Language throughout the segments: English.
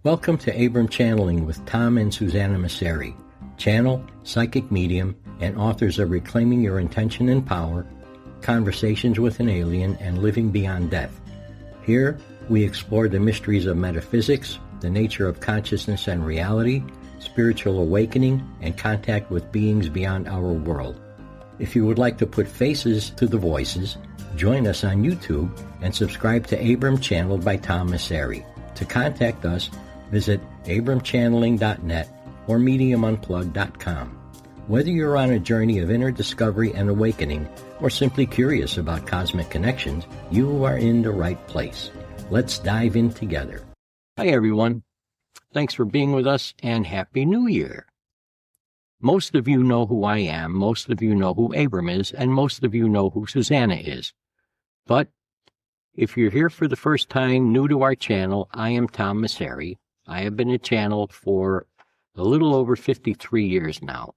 Welcome to Abram Channeling with Tom and Susanna Masseri, channel, psychic medium, and authors of Reclaiming Your Intention and Power, Conversations with an Alien, and Living Beyond Death. Here, we explore the mysteries of metaphysics, the nature of consciousness and reality, spiritual awakening, and contact with beings beyond our world. If you would like to put faces to the voices, join us on YouTube and subscribe to Abram Channeled by Tom Masseri. To contact us, visit abramchanneling.net or mediumunplugged.com. Whether you're on a journey of inner discovery and awakening or simply curious about cosmic connections, you are in the right place. Let's dive in together. Hi, everyone. Thanks for being with us, and Happy New Year. Most of you know who I am, most of you know who Abram is, and most of you know who Susanna is. But if you're here for the first time, new to our channel, I am Tom Masseri. I have been a channel for a little over 53 years now.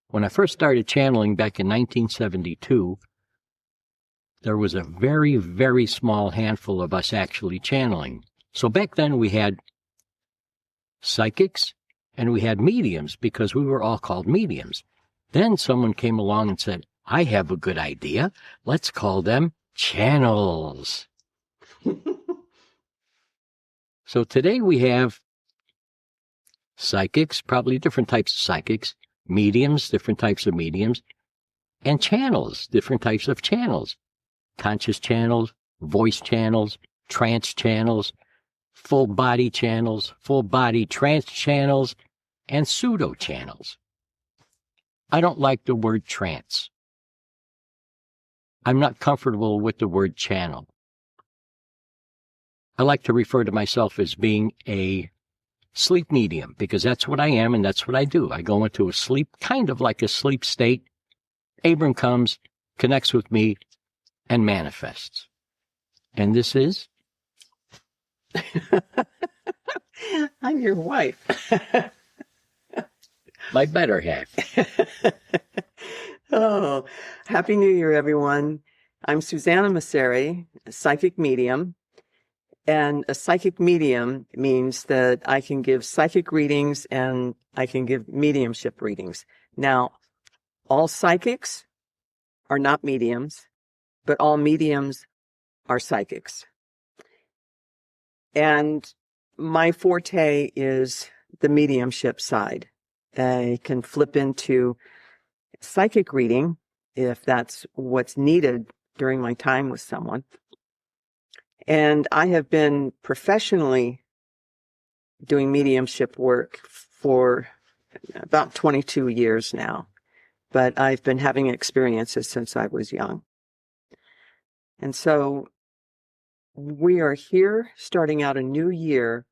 When I first started channeling back in 1972, there was a very, very small handful of us actually channeling. So back then we had psychics and we had mediums because we were all called mediums. Then someone came along and said, I have a good idea. Let's call them channels. So today we have psychics, probably different types of psychics, mediums, different types of mediums, and channels, different types of channels. Conscious channels, voice channels, trance channels, full body channels, full body trance channels, and pseudo channels. I don't like the word trance. I'm not comfortable with the word channel. I like to refer to myself as being a sleep medium because that's what I am and that's what I do. I go into a sleep, kind of like a sleep state. Abram comes, connects with me, and manifests. And this is? I'm your wife. My better half. Oh, Happy New Year, everyone. I'm Susanna Masseri, a psychic medium. And a psychic medium means that I can give psychic readings and I can give mediumship readings. Now, all psychics are not mediums, but all mediums are psychics. And my forte is the mediumship side. I can flip into psychic reading if that's what's needed during my time with someone. And I have been professionally doing mediumship work for about 22 years now, but I've been having experiences since I was young. And so we are here starting out a new year,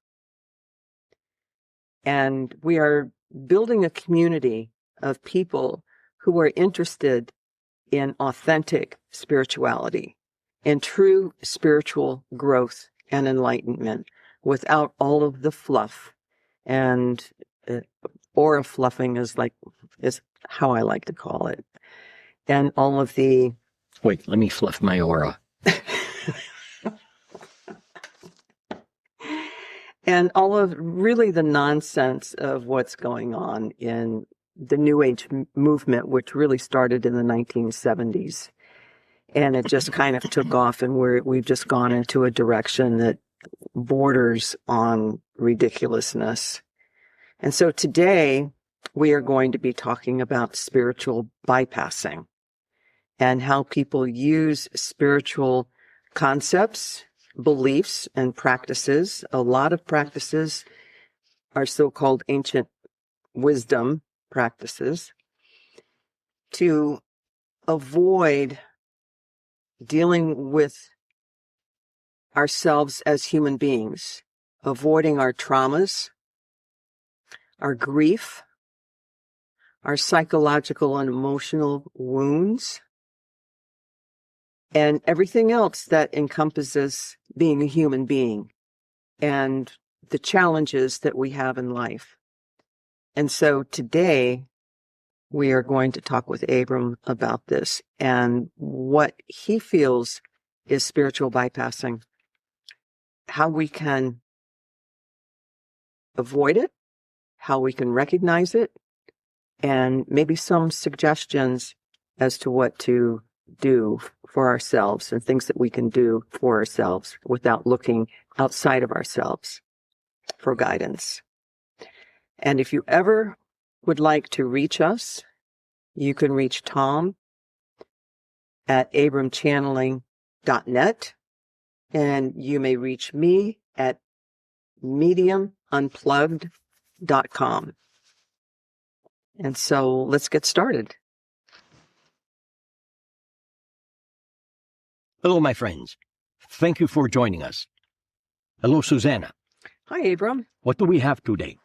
and we are building a community of people who are interested in authentic spirituality and true spiritual growth and enlightenment without all of the fluff. And aura fluffing is how I like to call it. And all of the... Wait, let me fluff my aura. And all of really the nonsense of what's going on in the New Age movement, which really started in the 1970s. And it just kind of took off, and we've just gone into a direction that borders on ridiculousness. And so today we are going to be talking about spiritual bypassing and how people use spiritual concepts, beliefs, and practices. A lot of practices are so-called ancient wisdom practices to avoid dealing with ourselves as human beings, avoiding our traumas, our grief, our psychological and emotional wounds, and everything else that encompasses being a human being and the challenges that we have in life. And so today, we are going to talk with Abram about this and what he feels is spiritual bypassing, how we can avoid it, how we can recognize it, and maybe some suggestions as to what to do for ourselves and things that we can do for ourselves without looking outside of ourselves for guidance. And if you ever would like to reach us, you can reach Tom at abramchanneling.net, and you may reach me at mediumunplugged.com. And so let's get started. Hello, my friends. Thank you for joining us. Hello, Susanna. Hi, Abram. What do we have today?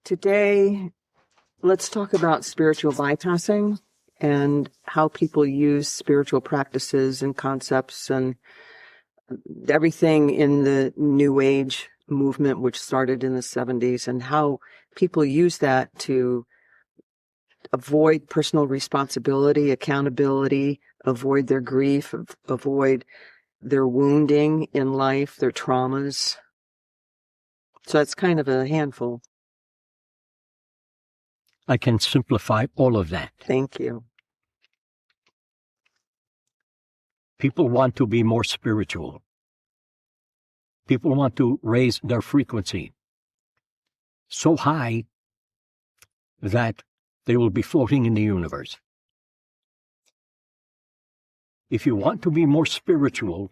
Today, let's talk about spiritual bypassing and how people use spiritual practices and concepts and everything in the New Age movement, which started in the 70s, and how people use that to avoid personal responsibility, accountability, avoid their grief, avoid their wounding in life, their traumas. So it's kind of a handful. I can simplify all of that. Thank you. People want to be more spiritual. People want to raise their frequency so high that they will be floating in the universe. If you want to be more spiritual,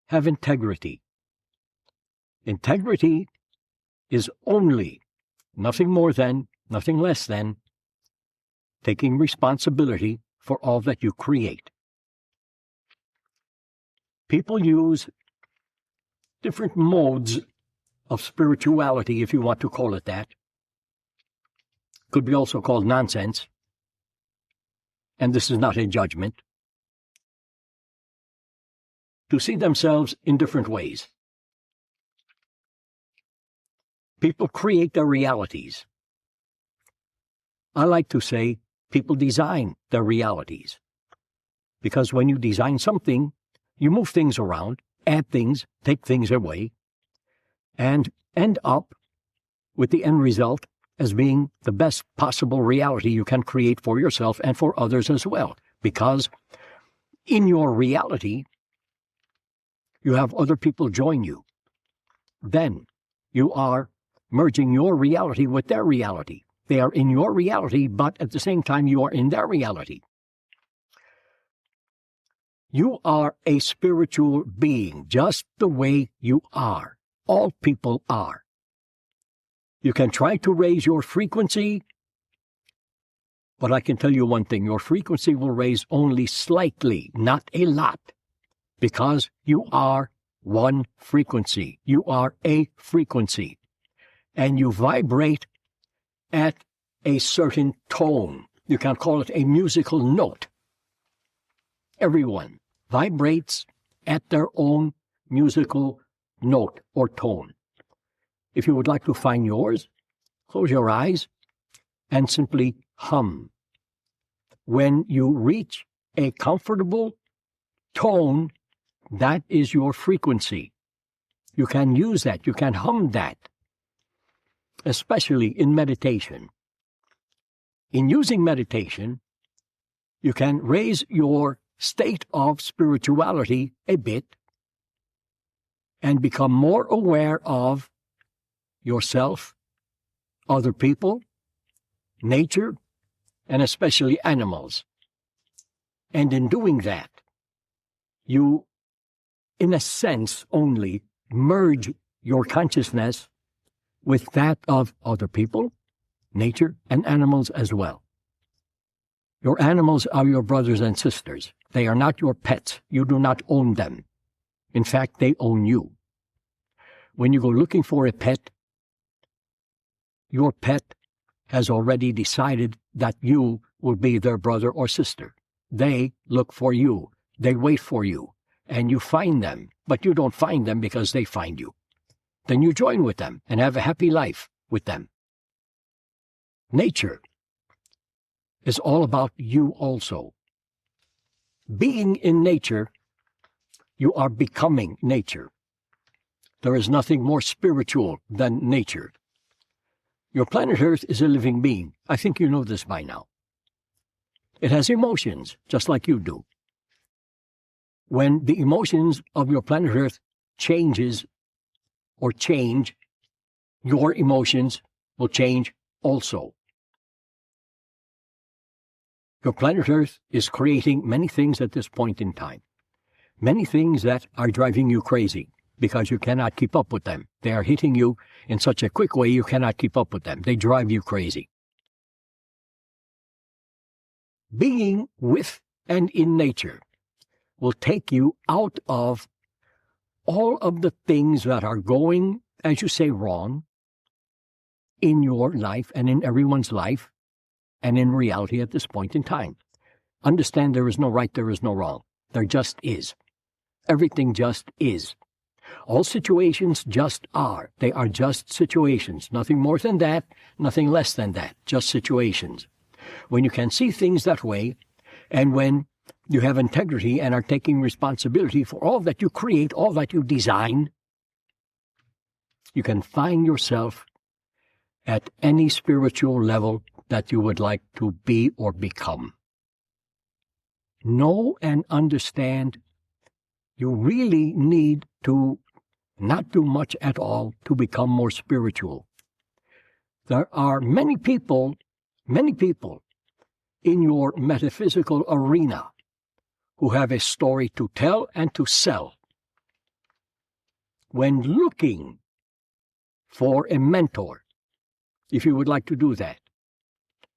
have integrity. Integrity is only nothing more than, nothing less than, taking responsibility for all that you create. People use different modes of spirituality, if you want to call it that. Could be also called nonsense. And this is not a judgment. To see themselves in different ways. People create their realities. I like to say people design their realities. Because when you design something, you move things around, add things, take things away, and end up with the end result as being the best possible reality you can create for yourself and for others as well. Because in your reality, you have other people join you. Then you are merging your reality with their reality. They are in your reality, but at the same time you are in their reality. You are a spiritual being, just the way you are. All people are. You can try to raise your frequency, but I can tell you one thing, your frequency will raise only slightly, not a lot, because you are one frequency. You are a frequency, and you vibrate at a certain tone. You can call it a musical note. Everyone vibrates at their own musical note or tone. If you would like to find yours, close your eyes and simply hum. When you reach a comfortable tone, that is your frequency. You can use that. You can hum that, especially in meditation. In using meditation, you can raise your state of spirituality a bit and become more aware of yourself, other people, nature, and especially animals. And in doing that, you, in a sense only, merge your consciousness with that of other people, nature, and animals as well. Your animals are your brothers and sisters. They are not your pets. You do not own them. In fact, they own you. When you go looking for a pet, your pet has already decided that you will be their brother or sister. They look for you. They wait for you. And you find them, but you don't find them because they find you. Then you join with them and have a happy life with them. Nature is all about you also. Being in nature, you are becoming nature. There is nothing more spiritual than nature. Your planet Earth is a living being. I think you know this by now. It has emotions, just like you do. When the emotions of your planet Earth change, your emotions will change also. Your planet Earth is creating many things at this point in time. Many things that are driving you crazy because you cannot keep up with them. They are hitting you in such a quick way you cannot keep up with them. They drive you crazy. Being with and in nature will take you out of all of the things that are going, as you say, wrong in your life and in everyone's life and in reality at this point in time. Understand there is no right, there is no wrong. There just is. Everything just is. All situations just are. They are just situations. Nothing more than that, nothing less than that. Just situations. When you can see things that way, and when you have integrity and are taking responsibility for all that you create, all that you design, you can find yourself at any spiritual level that you would like to be or become. Know and understand you really need to not do much at all to become more spiritual. There are many people in your metaphysical arena who have a story to tell and to sell. When looking for a mentor, if you would like to do that,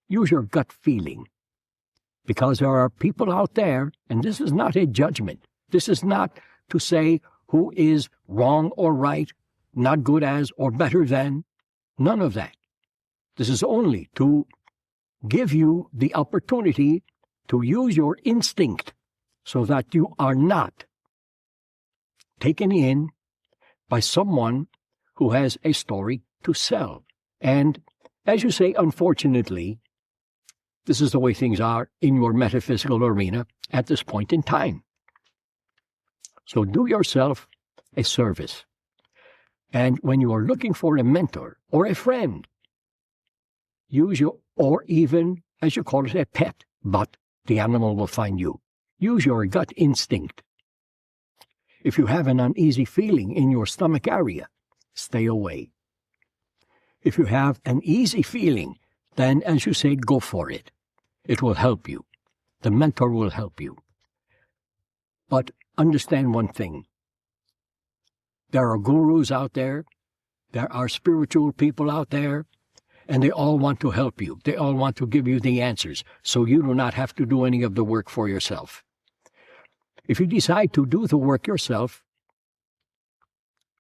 use your gut feeling. Because there are people out there, and this is not a judgment. This is not to say who is wrong or right, not good as or better than. None of that. This is only to give you the opportunity to use your instinct so that you are not taken in by someone who has a story to sell. And as you say, unfortunately, this is the way things are in your metaphysical arena at this point in time. So do yourself a service. And when you are looking for a mentor or a friend, use your, or even, as you call it, a pet, but the animal will find you. Use your gut instinct. If you have an uneasy feeling in your stomach area, stay away. If you have an easy feeling, then, as you say, go for it. It will help you. The mentor will help you. But understand one thing. There are gurus out there. There are spiritual people out there. And they all want to help you. They all want to give you the answers, so you do not have to do any of the work for yourself. If you decide to do the work yourself,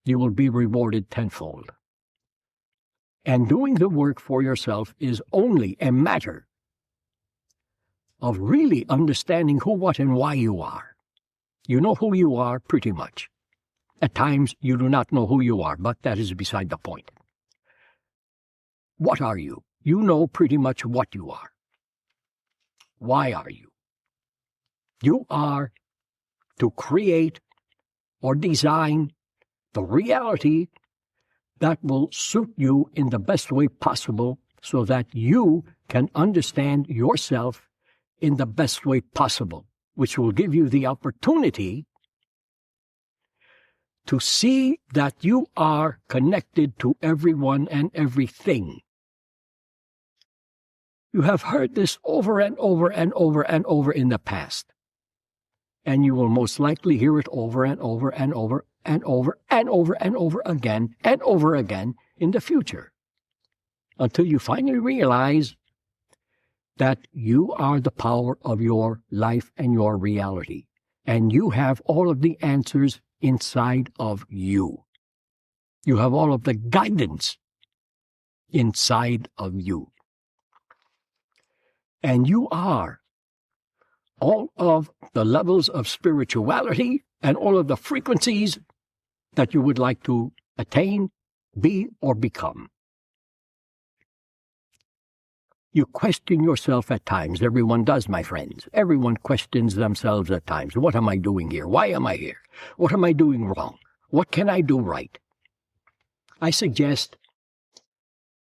you will be rewarded tenfold. And doing the work for yourself is only a matter of really understanding who, what, and why you are. You know who you are pretty much. At times, you do not know who you are, but that is beside the point. What are you? You know pretty much what you are. Why are you? You are to create or design the reality that will suit you in the best way possible so that you can understand yourself in the best way possible, which will give you the opportunity to see that you are connected to everyone and everything. You have heard this over and over and over and over in the past. And you will most likely hear it over and over and over and over and over and over again and over again in the future, until you finally realize that you are the power of your life and your reality, and you have all of the answers inside of you. You have all of the guidance inside of you. And you are all of the levels of spirituality and all of the frequencies that you would like to attain, be, or become. You question yourself at times. Everyone does, my friends. Everyone questions themselves at times. What am I doing here? Why am I here? What am I doing wrong? What can I do right? I suggest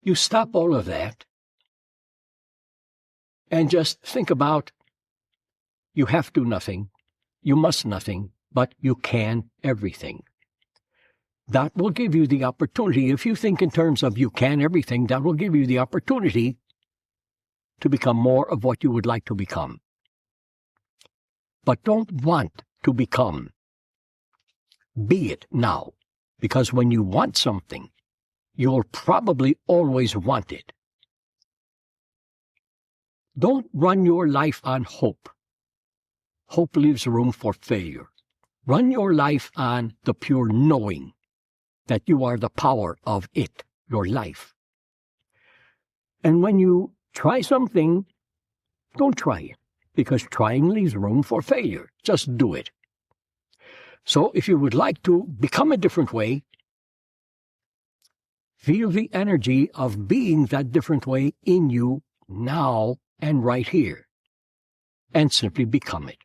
you stop all of that and just think about you have to nothing, you must nothing, but you can everything. That will give you the opportunity, if you think in terms of you can everything, that will give you the opportunity to become more of what you would like to become. But don't want to become. Be it now, because when you want something, you'll probably always want it. Don't run your life on hope. Hope leaves room for failure. Run your life on the pure knowing that you are the power of it, your life. And when you try something, don't try it, because trying leaves room for failure. Just do it. So if you would like to become a different way, feel the energy of being that different way in you now and right here, and simply become it.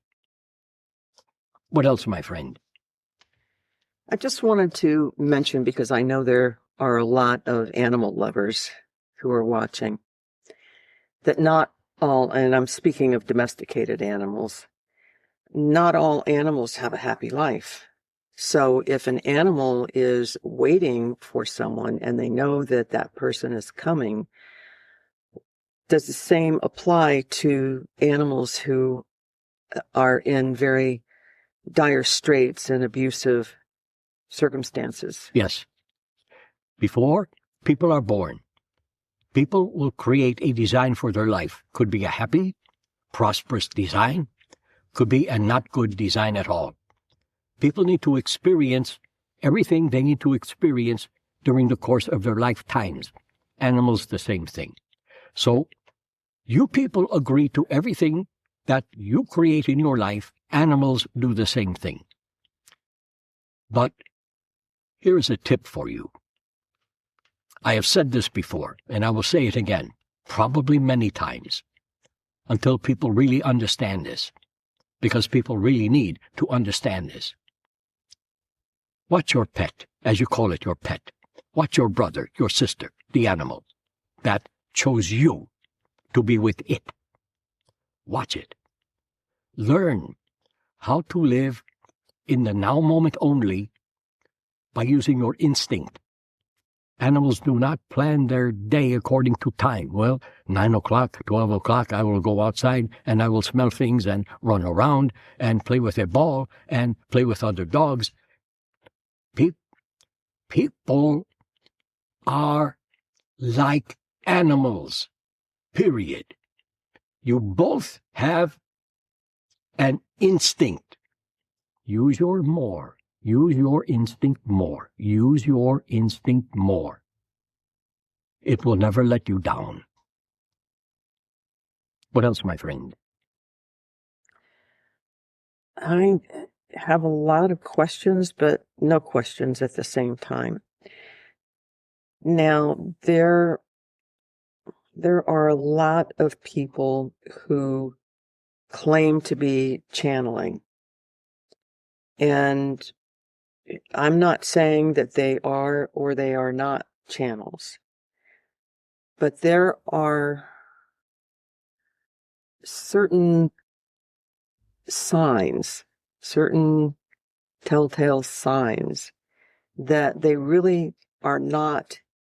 What else, my friend? I just wanted to mention, because I know there are a lot of animal lovers who are watching, that not all, and I'm speaking of domesticated animals, not all animals have a happy life. So if an animal is waiting for someone and they know that that person is coming, does the same apply to animals who are in very dire straits and abusive circumstances? Yes. Before people are born, people will create a design for their life. Could be a happy, prosperous design, could be a not good design at all. People need to experience everything they need to experience during the course of their lifetimes. Animals, the same thing. So, you people agree to everything that you create in your life. Animals do the same thing. But here is a tip for you. I have said this before, and I will say it again, probably many times, until people really understand this, because people really need to understand this. Watch your pet, as you call it, your pet. Watch your brother, your sister, the animal that chose you to be with it. Watch it. Learn how to live in the now moment only by using your instinct. Animals do not plan their day according to time. Well, 9 o'clock, 12 o'clock, I will go outside and I will smell things and run around and play with a ball and play with other dogs. People are like animals, period. You both have an instinct. Use your instinct more. Use your instinct more. It will never let you down. What else, my friend? I have a lot of questions, but no questions at the same time. Now, there are a lot of people who claim to be channeling. And I'm not saying that they are or they are not channels. But there are certain signs, certain telltale signs that they really are not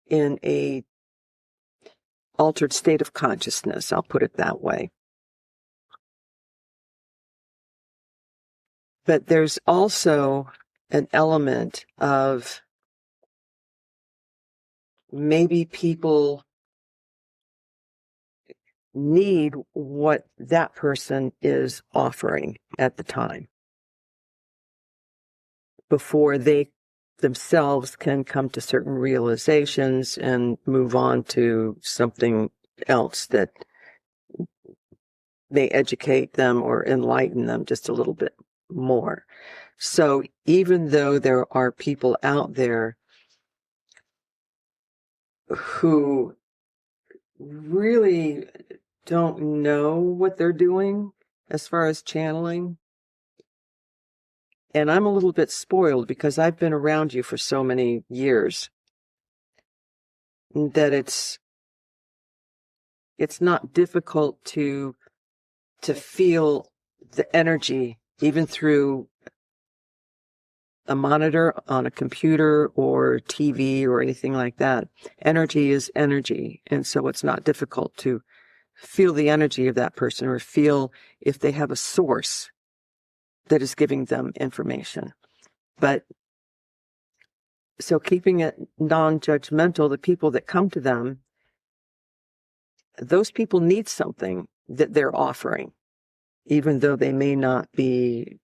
in a altered state of consciousness. I'll put it that way. But there's also an element of maybe people need what that person is offering at the time before they themselves can come to certain realizations and move on to something else that may educate them or enlighten them just a little bit more. So even though there are people out there who really don't know what they're doing as far as channeling, and I'm a little bit spoiled because I've been around you for so many years, that it's not difficult to feel the energy, even through a monitor on a computer or TV or anything like that. Energy is energy. And so it's not difficult to feel the energy of that person or feel if they have a source that is giving them information. But so keeping it non-judgmental, the people that come to them, those people need something that they're offering, even though they may not be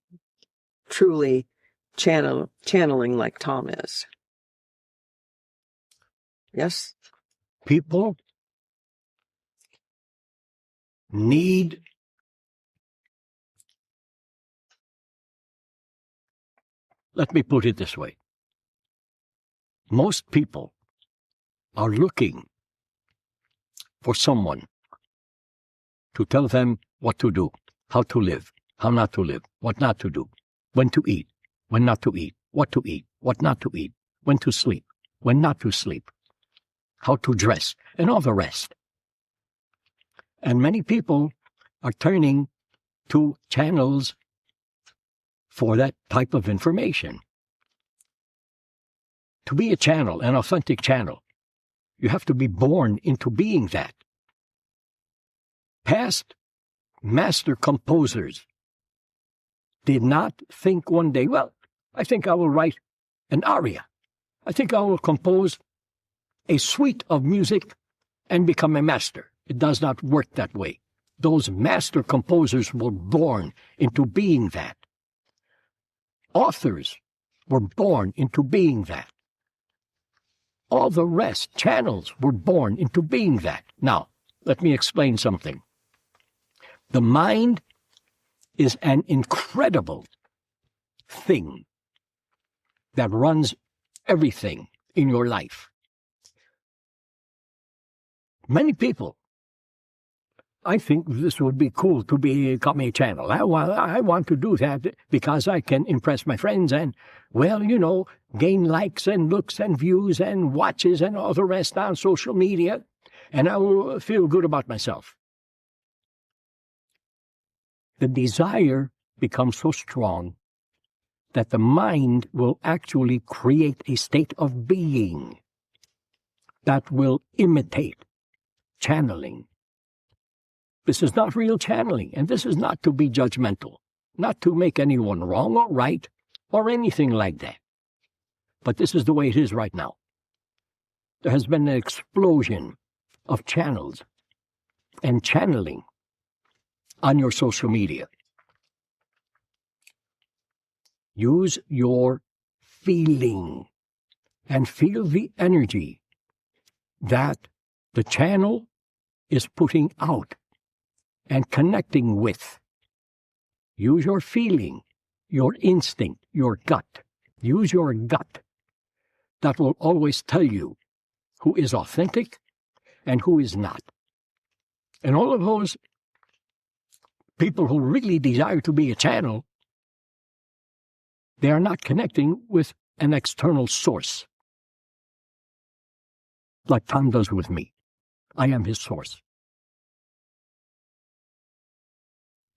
truly channeling like Tom is. Yes? People need let me put it this way. Most people are looking for someone to tell them what to do, how to live, how not to live, what not to do, when to eat, when not to eat, what not to eat, when to sleep, when not to sleep, how to dress, and all the rest. And many people are turning to channels for that type of information. To be a channel, an authentic channel, you have to be born into being that. Past master composers did not think one day, well, I think I will write an aria. I think I will compose a suite of music and become a master. It does not work that way. Those master composers were born into being that. Authors were born into being that. All the rest, channels, were born into being that. Now, let me explain something. The mind is an incredible thing that runs everything in your life. Many people, I think this would be cool to become a channel. I want to do that because I can impress my friends and, well, you know, gain likes and looks and views and watches and all the rest on social media, and I will feel good about myself. The desire becomes so strong that the mind will actually create a state of being that will imitate channeling. This is not real channeling, and this is not to be judgmental, not to make anyone wrong or right or anything like that. But this is the way it is right now. There has been an explosion of channels and channeling on your social media. Use your feeling and feel the energy that the channel is putting out and connecting with. Use your feeling, your instinct, your gut. Use your gut. That will always tell you who is authentic and who is not. And all of those people who really desire to be a channel, they are not connecting with an external source, like Tom does with me. I am his source.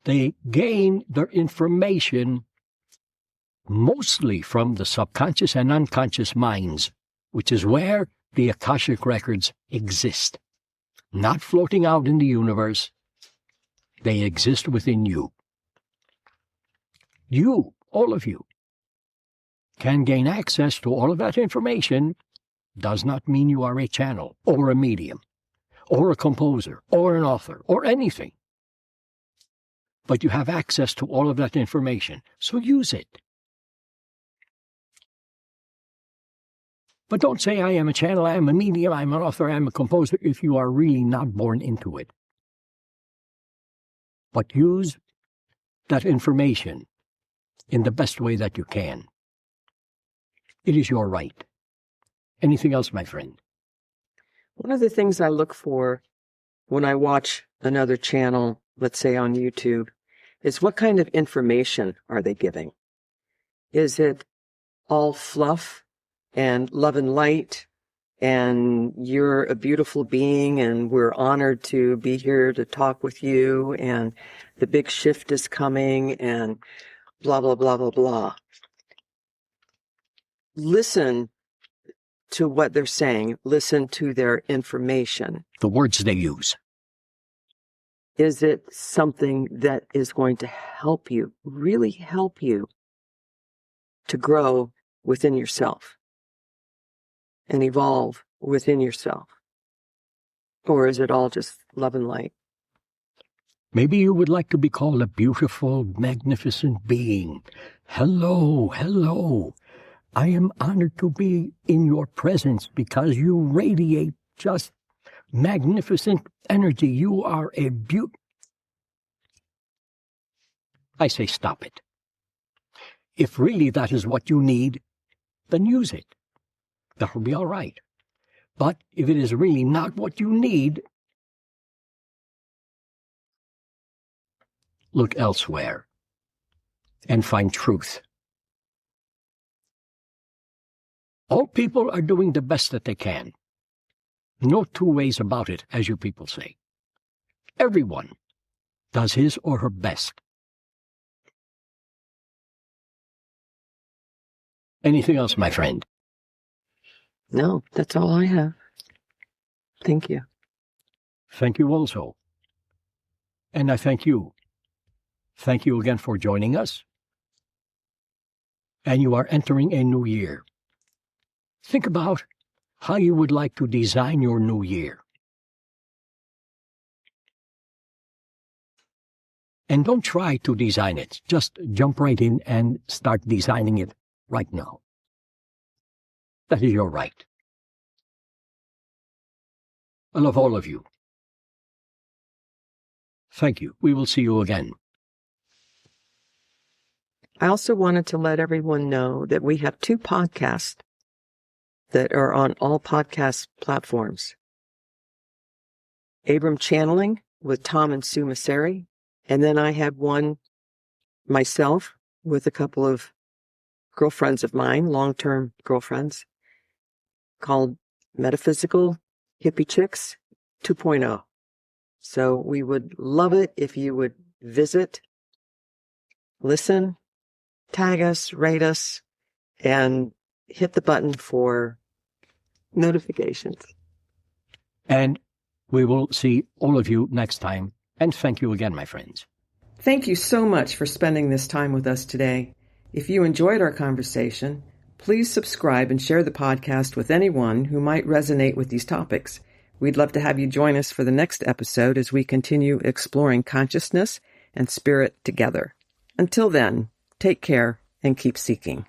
They gain their information mostly from the subconscious and unconscious minds, which is where the Akashic records exist. Not floating out in the universe. They exist within you. You, all of you, can gain access to all of that information. Does not mean you are a channel or a medium or a composer or an author or anything. But you have access to all of that information, so use it. But don't say, I am a channel, I am a medium, I am an author, I am a composer, if you are really not born into it. But use that information in the best way that you can. It is your right. Anything else, my friend? One of the things I look for when I watch another channel, let's say on YouTube, is what kind of information are they giving? Is it all fluff and love and light and you're a beautiful being, and we're honored to be here to talk with you, and the big shift is coming, and blah, blah, blah, blah, blah. Listen to what they're saying. Listen to their information. The words they use. Is it something that is going to help you, really help you to grow within yourself and evolve within yourself? Or is it all just love and light? Maybe you would like to be called a beautiful, magnificent being. Hello, hello. I am honored to be in your presence because you radiate just magnificent energy. You are a beaut. I say stop it. If really that is what you need, then use it. That will be all right. But if it is really not what you need, look elsewhere and find truth. All people are doing the best that they can. No two ways about it, as you people say. Everyone does his or her best. Anything else, my friend? No, that's all I have. Thank you. Thank you also. And I thank you. Thank you again for joining us. And you are entering a new year. Think about how you would like to design your new year. And don't try to design it. Just jump right in and start designing it right now. That is your right. I love all of you. Thank you. We will see you again. I also wanted to let everyone know that we have 2 podcasts that are on all podcast platforms. Abram Channeling with Tom and Sue Masseri. And then I have one myself with a couple of girlfriends of mine, long-term girlfriends, called Metaphysical Hippie Chicks 2.0. So we would love it if you would visit, listen, tag us, rate us, and hit the button for notifications. And we will see all of you next time. And thank you again, my friends. Thank you so much for spending this time with us today. If you enjoyed our conversation, please subscribe and share the podcast with anyone who might resonate with these topics. We'd love to have you join us for the next episode as we continue exploring consciousness and spirit together. Until then, take care and keep seeking.